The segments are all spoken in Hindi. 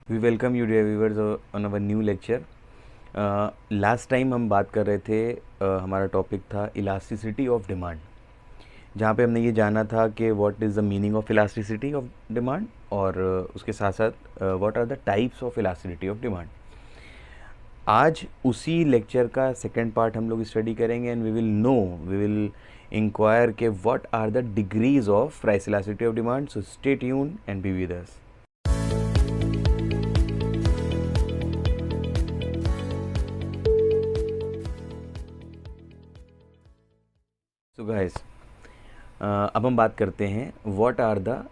We welcome you dear viewers on our new lecture. Last time हम बात कर रहे थे, हमारा टॉपिक था इलास्टिसिटी ऑफ डिमांड, जहाँ पे हमने ये जाना था कि what is the meaning of elasticity of demand और उसके साथ साथ what are the types of elasticity of demand. आज उसी लेक्चर का सेकेंड पार्ट हम लोग स्टडी करेंगे एंड वी विल इंक्वायर के what are the degrees of price elasticity of demand. So stay tuned and be with us. So guys, अब हम बात करते हैं what are the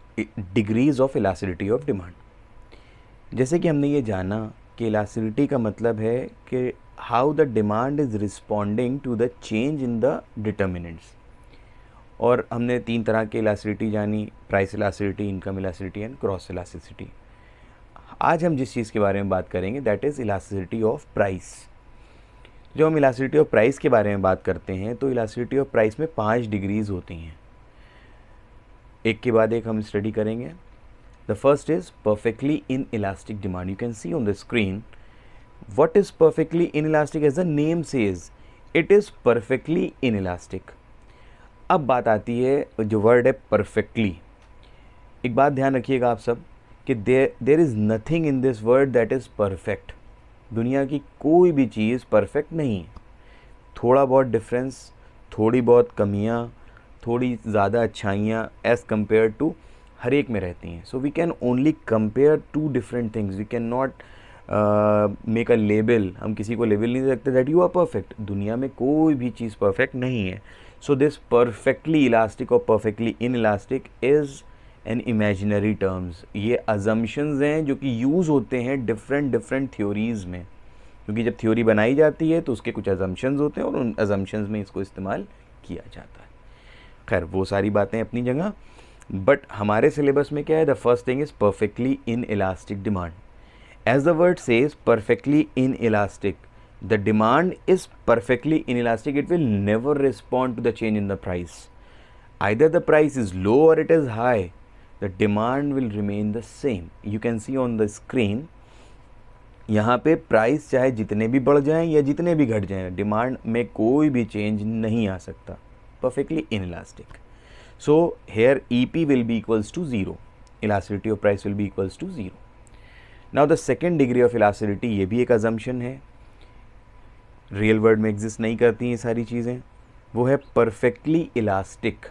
degrees of elasticity of demand. जैसे कि हमने ये जाना कि इलास्टिसिटी का मतलब है कि how the demand is responding to the change in the determinants. और हमने तीन तरह की इलास्टिसिटी जानी, price elasticity, income elasticity and cross elasticity. आज हम जिस चीज़ के बारे में बात करेंगे that is elasticity of price. जब हम इलास्टिसिटी ऑफ प्राइस के बारे में बात करते हैं तो इलास्टिसिटी ऑफ प्राइस में 5 डिग्रीज होती हैं, एक के बाद एक हम स्टडी करेंगे। The first is perfectly in elastic demand. You can see on the screen what is perfectly in elastic. As the name says it is perfectly in elastic. अब बात आती है जो वर्ड है परफेक्टली। एक बात ध्यान रखिएगा आप सब कि there is nothing in this word that is perfect. दुनिया की कोई भी चीज़ परफेक्ट नहीं है। थोड़ा बहुत डिफरेंस, थोड़ी बहुत कमियां, थोड़ी ज़्यादा अच्छाइयाँ एज़ कम्पेयर टू हर एक में रहती हैं। So we can only compare two different things. We can not make a label. हम किसी को लेबल नहीं दे सकते दैट यू आर परफेक्ट। दुनिया में कोई भी चीज़ परफेक्ट नहीं है। सो दिस परफेक्टली इलास्टिक और perfectly in elastic is an imaginary terms. ये अजम्पशंस हैं जो कि यूज़ होते हैं डिफरेंट थ्योरीज़ में, क्योंकि जब थ्योरी बनाई जाती है तो उसके कुछ अजम्पशंस होते हैं और उन अजम्पशंस में इसको इस्तेमाल किया जाता है। खैर, वो सारी बातें अपनी जगह, बट हमारे सिलेबस में क्या है, the first thing is perfectly in elastic demand. As the word says perfectly in elastic, the demand is perfectly in elastic. It will never respond to the change in the price. either the price is low or it is high, the demand will remain the same. You can see on the screen, यहाँ पे प्राइस चाहे जितने भी बढ़ जाएं या जितने भी घट जाएं, डिमांड में कोई भी चेंज नहीं आ सकता। Perfectly in elastic. So here EP will be equals to 0. Elasticity of price will be equals to 0. Now the second degree of elasticity, ये भी एक अजम्पशन है, रियल वर्ल्ड में एग्जिस्ट नहीं करती ये सारी चीज़ें। वो है परफेक्टली इलास्टिक।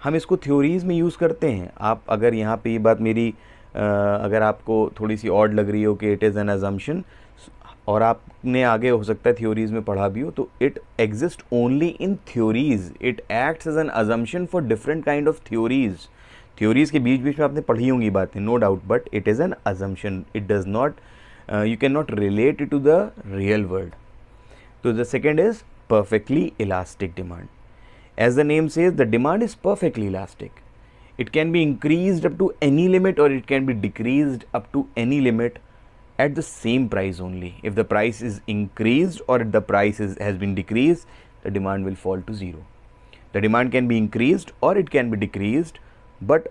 हम इसको थ्योरीज़ में यूज़ करते हैं। आप अगर यहाँ पे ये बात मेरी अगर आपको थोड़ी सी ऑड लग रही हो कि इट इज़ एन अजम्पशन, और आपने आगे हो सकता है थ्योरीज़ में पढ़ा भी हो, तो it exist only in theories. It acts as an assumption for different kind of theories. Theories के बीच बीच में आपने पढ़ी होंगी बातें, no doubt, but it is an assumption. It does not, you can not relate it to the real world. तो the second is perfectly elastic demand. As the name says, the demand is perfectly elastic. It can be increased up to any limit or it can be decreased up to any limit at the same price only. If the price is increased or if the price has been decreased, the demand will fall to 0. The demand can be increased or it can be decreased, but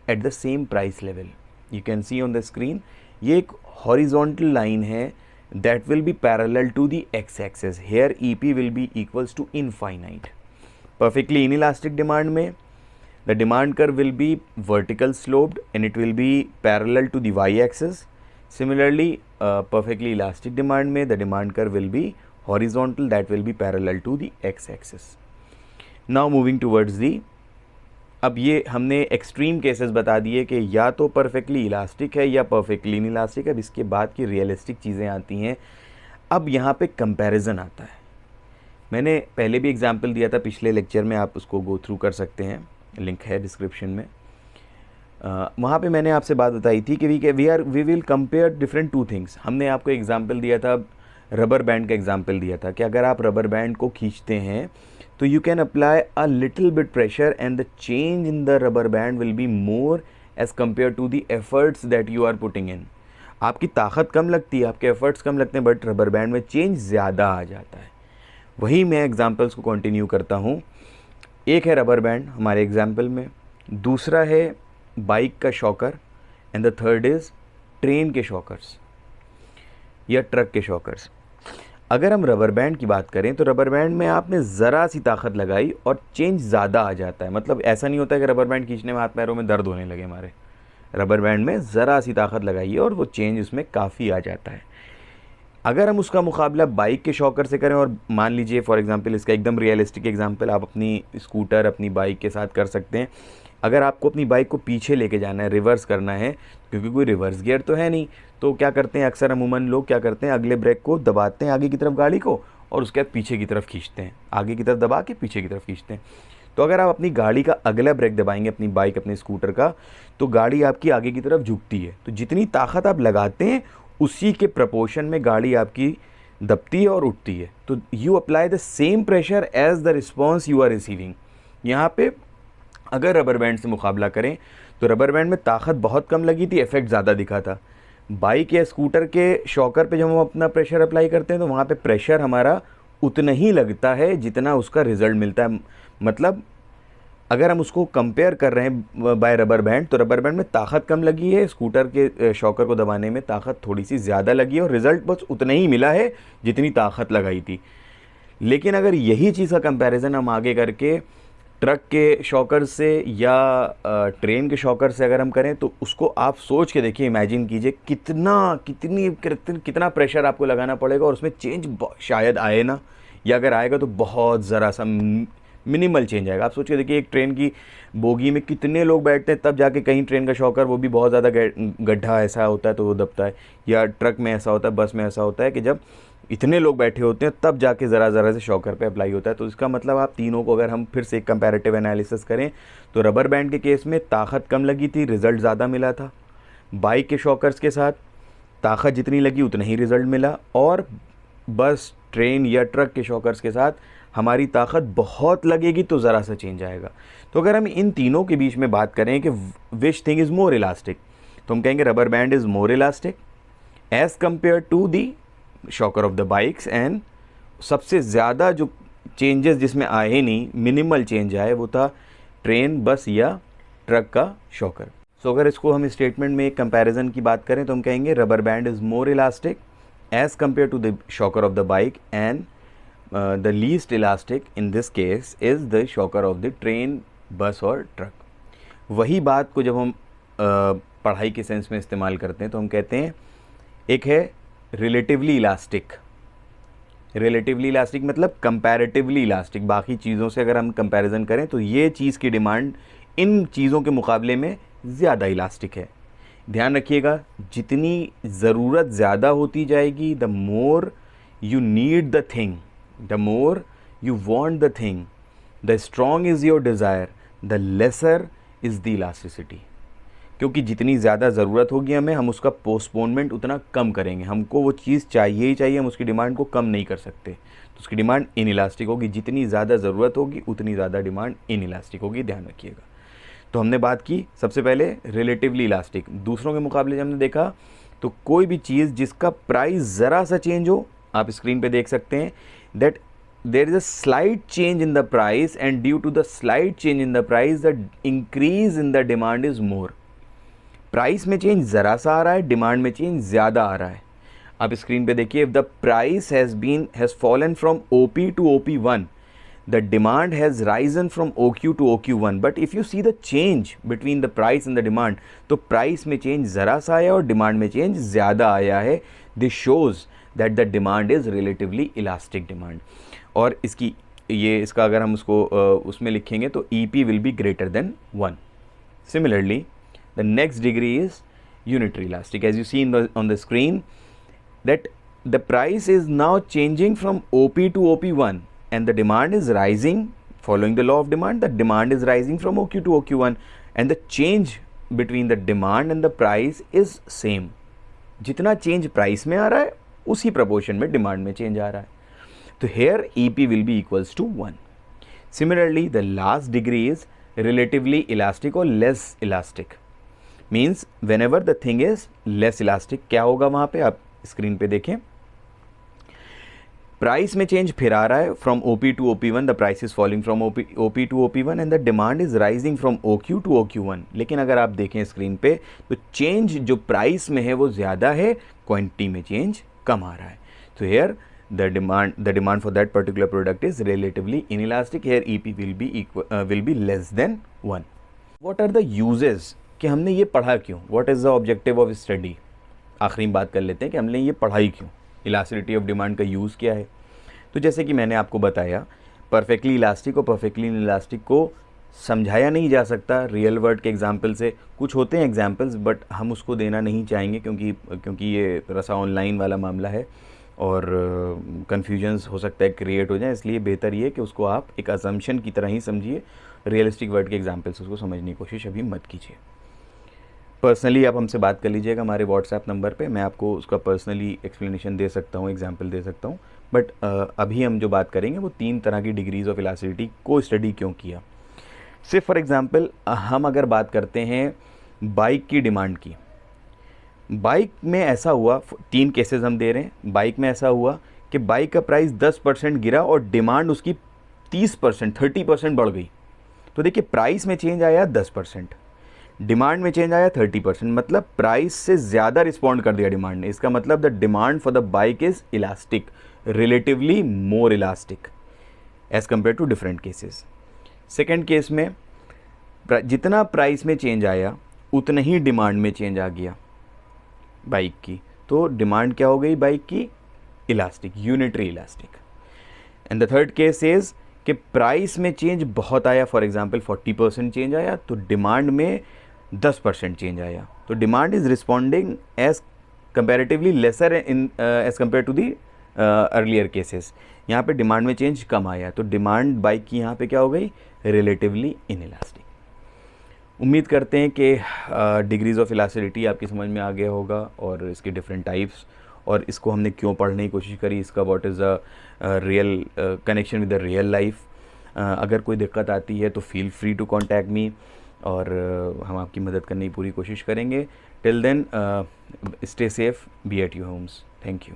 at the same price level. You can see on the screen, ये एक horizontal line है that will be parallel to the x-axis. Here EP will be equals to infinite. Perfectly inelastic demand में the demand curve will be vertical sloped and it will be parallel to the y-axis. Similarly, perfectly elastic demand में the demand curve will be horizontal, that will be parallel to the x-axis. Now moving towards the, अब ये हमने एक्सट्रीम केसेस बता दिए कि या तो परफेक्टली इलास्टिक है या परफेक्टली इन इलास्टिक है। अब इसके बाद की रियलिस्टिक चीज़ें आती हैं। अब यहाँ पे कंपैरिजन आता है। मैंने पहले भी एग्जांपल दिया था पिछले लेक्चर में, आप उसको गो थ्रू कर सकते हैं, लिंक है डिस्क्रिप्शन में। वहाँ पे मैंने आपसे बात बताई थी कि we will compare different two things. हमने आपको एग्जाम्पल दिया था, रबर बैंड का एग्जाम्पल दिया था कि अगर आप रबर बैंड को खींचते हैं तो you can apply a little bit pressure and the change in the rubber band will be more as compared to the efforts that you are putting in. आपकी ताकत कम लगती है, आपके एफर्ट्स कम लगते हैं, बट रबर बैंड में चेंज ज़्यादा आ जाता है। वही मैं एग्जांपल्स को कंटिन्यू करता हूँ। एक है रबर बैंड हमारे एग्जांपल में, दूसरा है बाइक का shocker, and the third is train के शॉकर्स या ट्रक के शॉकर्स। अगर हम रबर बैंड की बात करें तो रबर बैंड में आपने ज़रा सी ताकत लगाई और चेंज ज़्यादा आ जाता है। मतलब ऐसा नहीं होता है कि रबर बैंड खींचने में हाथ पैरों में दर्द होने लगे हमारे। रबर बैंड में ज़रा सी ताकत लगाइए और वो चेंज उसमें काफ़ी आ जाता है। अगर हम उसका मुकाबला बाइक के शॉकर से करें, और मान लीजिए फॉर एग्जांपल, इसका एकदम रियलिस्टिक एग्जांपल आप अपनी स्कूटर अपनी बाइक के साथ कर सकते हैं। अगर आपको अपनी बाइक को पीछे लेके जाना है, रिवर्स करना है, क्योंकि कोई रिवर्स गियर तो है नहीं, तो क्या करते हैं अक्सर अमूमन लोग क्या करते हैं, अगले ब्रेक को दबाते हैं आगे की तरफ गाड़ी को और उसके बाद पीछे की तरफ खींचते हैं, आगे की तरफ दबा के पीछे की तरफ खींचते हैं। तो अगर आप अपनी गाड़ी का अगला ब्रेक दबाएंगे, अपनी बाइक अपने स्कूटर का, तो गाड़ी आपकी आगे की तरफ झुकती है। तो जितनी ताकत आप लगाते हैं उसी के प्रपोर्शन में गाड़ी आपकी दबती है और उठती है। तो you apply the same pressure as the response you are receiving. यहाँ पे अगर रबर बैंड से मुकाबला करें तो रबर बैंड में ताकत बहुत कम लगी थी, इफेक्ट ज़्यादा दिखा था। बाइक या स्कूटर के शॉकर पे जब हम अपना प्रेशर अप्लाई करते हैं तो वहाँ पे प्रेशर हमारा उतना ही लगता है जितना उसका रिज़ल्ट मिलता है। मतलब अगर हम उसको कंपेयर कर रहे हैं बाय रबर बैंड, तो रबर बैंड में ताकत कम लगी है, स्कूटर के शॉकर को दबाने में ताकत थोड़ी सी ज़्यादा लगी है और रिज़ल्ट बस उतना ही मिला है जितनी ताकत लगाई थी। लेकिन अगर यही चीज़ का कंपैरिजन हम आगे करके ट्रक के शॉकर से या ट्रेन के शॉकर से अगर हम करें, तो उसको आप सोच के देखिए, इमेजिन कीजिए कितना प्रेशर आपको लगाना पड़ेगा और उसमें चेंज शायद आए ना, या अगर आएगा तो बहुत ज़रा सा मिनिमल चेंज आएगा। आप सोच के देखिए, एक ट्रेन की बोगी में कितने लोग बैठते हैं तब जाके कहीं ट्रेन का शॉकर, वो भी बहुत ज़्यादा गड्ढा ऐसा होता है तो वो दबता है, या ट्रक में ऐसा होता है, बस में ऐसा होता है कि जब इतने लोग बैठे होते हैं तब जाके ज़रा से शॉकर पे अप्लाई होता है। तो इसका मतलब आप तीनों को अगर हम फिर से एक कंपैरेटिव एनालिसिस करें तो रबर बैंड के केस में ताकत कम लगी थी, रिज़ल्ट ज़्यादा मिला था। बाइक के शॉकर्स के साथ ताकत जितनी लगी उतना ही रिज़ल्ट मिला, और बस ट्रेन या ट्रक के शॉकर्स के साथ हमारी ताकत बहुत लगेगी तो ज़रा सा चेंज आएगा। तो अगर हम इन तीनों के बीच में बात करें कि which thing is more elastic, तो हम कहेंगे rubber band is more elastic as compare to the shocker of the bikes. And सबसे ज़्यादा जो चेंजेस जिसमें आए नहीं, मिनिमल चेंज आए, वो था ट्रेन, बस या ट्रक का शॉकर। सो अगर इसको हम स्टेटमेंट में एक कंपैरिजन की बात करें तो हम कहेंगे rubber band is more elastic as compare to the shocker of the bike, and the least elastic in this case is the shocker of the train, bus और ट्रक। वही बात को जब हम पढ़ाई के सेंस में इस्तेमाल करते हैं तो हम कहते हैं, एक है रिलेटिवली इलास्टिक। रिलेटिवली इलास्टिक मतलब कंपैरेटिवली इलास्टिक, बाकी चीज़ों से अगर हम कंपैरिजन करें तो ये चीज़ की डिमांड इन चीज़ों के मुकाबले में ज़्यादा इलास्टिक है। ध्यान रखिएगा, जितनी ज़रूरत ज़्यादा होती जाएगी, the more you need the thing, the more you want the thing, the strong is your desire, the lesser is the elasticity. क्योंकि जितनी ज़्यादा ज़रूरत होगी हमें, हम उसका पोस्टपोनमेंट उतना कम करेंगे। हमको वो चीज़ चाहिए ही चाहिए, हम उसकी डिमांड को कम नहीं कर सकते, तो उसकी डिमांड इन इलास्टिक होगी। जितनी ज़्यादा ज़रूरत होगी उतनी ज़्यादा डिमांड इन इलास्टिक होगी, ध्यान रखिएगा। तो हमने बात की सबसे पहले रिलेटिवली इलास्टिक। दूसरों के मुकाबले जब हमने देखा तो कोई भी चीज़ जिसका प्राइस ज़रा सा चेंज हो, आप स्क्रीन पे देख सकते हैं that there is a slight change in the price, and due to the slight change in the price the increase in the demand is more। Price में चेंज ज़रा सा आ रहा है, डिमांड में चेंज ज़्यादा आ रहा है। आप स्क्रीन पे देखिए, if the price has fallen from OP to OP1, the demand has risen from OQ to OQ1, but if you see the change between the price and the demand, तो प्राइस में चेंज ज़रा सा आया और डिमांड में चेंज ज़्यादा आया है। This shows that the demand is relatively elastic demand. और इसका अगर हम उसको उसमें लिखेंगे तो EP will be greater than 1। Similarly, the next degree is unitary elastic, as you see on the screen, that the price is now changing from OP to OP1 and the demand is rising following the law of demand. The demand is rising from OQ to OQ1 and the change between the demand and the price is same। जितना चेंज प्राइस में आ रहा है उसी प्रपोर्शन में डिमांड में चेंज आ रहा है। तो here EP will be equals to 1। Similarly, the last degree is relatively elastic or less elastic, means whenever the thing is less elastic, क्या होगा वहाँ पे, आप स्क्रीन पे देखें, प्राइस में चेंज फिर आ रहा है from OP to OP1, the price is falling from OP to OP1 and the demand is rising from OQ to OQ1। लेकिन अगर आप देखें स्क्रीन पे तो चेंज जो प्राइस में है वो ज़्यादा है, क्वांटिटी में चेंज कम आ रहा है। तो hair the demand for that particular product is relatively inelastic. Here EP will be less than 1. What are the uses कि हमने ये पढ़ा क्यों? What is the objective of study? आखिरी में बात कर लेते हैं कि हमने ये पढ़ाई क्यों, इलास्टिसिटी ऑफ डिमांड का यूज़ क्या है। तो जैसे कि मैंने आपको बताया, परफेक्टली इलास्टिक और परफेक्टली इनइलास्टिक को समझाया नहीं जा सकता रियल वर्ल्ड के एग्जाम्पल से। कुछ होते हैं एग्जाम्पल्स बट हम उसको देना नहीं चाहेंगे क्योंकि ये रसा ऑनलाइन वाला मामला है और कन्फ्यूजन्स हो सकता है क्रिएट हो जाए, इसलिए बेहतर ये कि उसको आप एक असम्पशन की तरह ही समझिए, रियलिस्टिक वर्ड के एग्जाम्पल से उसको समझने की कोशिश अभी मत कीजिए। पर्सनली आप हमसे बात कर लीजिएगा हमारे व्हाट्सएप नंबर पे, मैं आपको उसका पर्सनली एक्सप्लेनेशन दे सकता हूँ, एग्जाम्पल दे सकता हूँ। बट अभी हम जो बात करेंगे वो 3 तरह की डिग्रीज़ ऑफ इलास्टिसिटी को स्टडी क्यों किया। सिर्फ फॉर एग्ज़ाम्पल हम अगर बात करते हैं बाइक की डिमांड की, बाइक में ऐसा हुआ, 3 केसेस हम दे रहे हैं। बाइक में ऐसा हुआ कि बाइक का प्राइस 10% गिरा और डिमांड उसकी 30% बढ़ गई। तो देखिए प्राइस में चेंज आया 10%, डिमांड में चेंज आया 30%, मतलब प्राइस से ज़्यादा रिस्पॉन्ड कर दिया डिमांड ने। इसका मतलब the demand for the bike is elastic, relatively more elastic as compare to different cases. Second case में जितना प्राइस में चेंज आया उतना ही डिमांड में चेंज आ गया बाइक की, तो डिमांड क्या हो गई बाइक की, elastic, unitary elastic. And the third case is कि प्राइस में चेंज बहुत आया, फॉर एग्जांपल 40% चेंज आया तो डिमांड में 10% चेंज आया, तो demand is responding as comparatively lesser in as compare to the earlier cases. यहाँ पे डिमांड में चेंज कम आया तो डिमांड बाइक की यहाँ पे क्या हो गई, रिलेटिवली इनइलास्टिक। उम्मीद करते हैं कि डिग्रीज़ ऑफ इलास्टिसिटी आपकी समझ में आ गया होगा और इसके डिफरेंट टाइप्स, और इसको हमने क्यों पढ़ने की कोशिश करी, इसका what is a real connection with the real life. अगर कोई दिक्कत आती है तो feel free to contact me और हम आपकी मदद करने की पूरी कोशिश करेंगे। Till then stay safe, be at your homes. Thank you.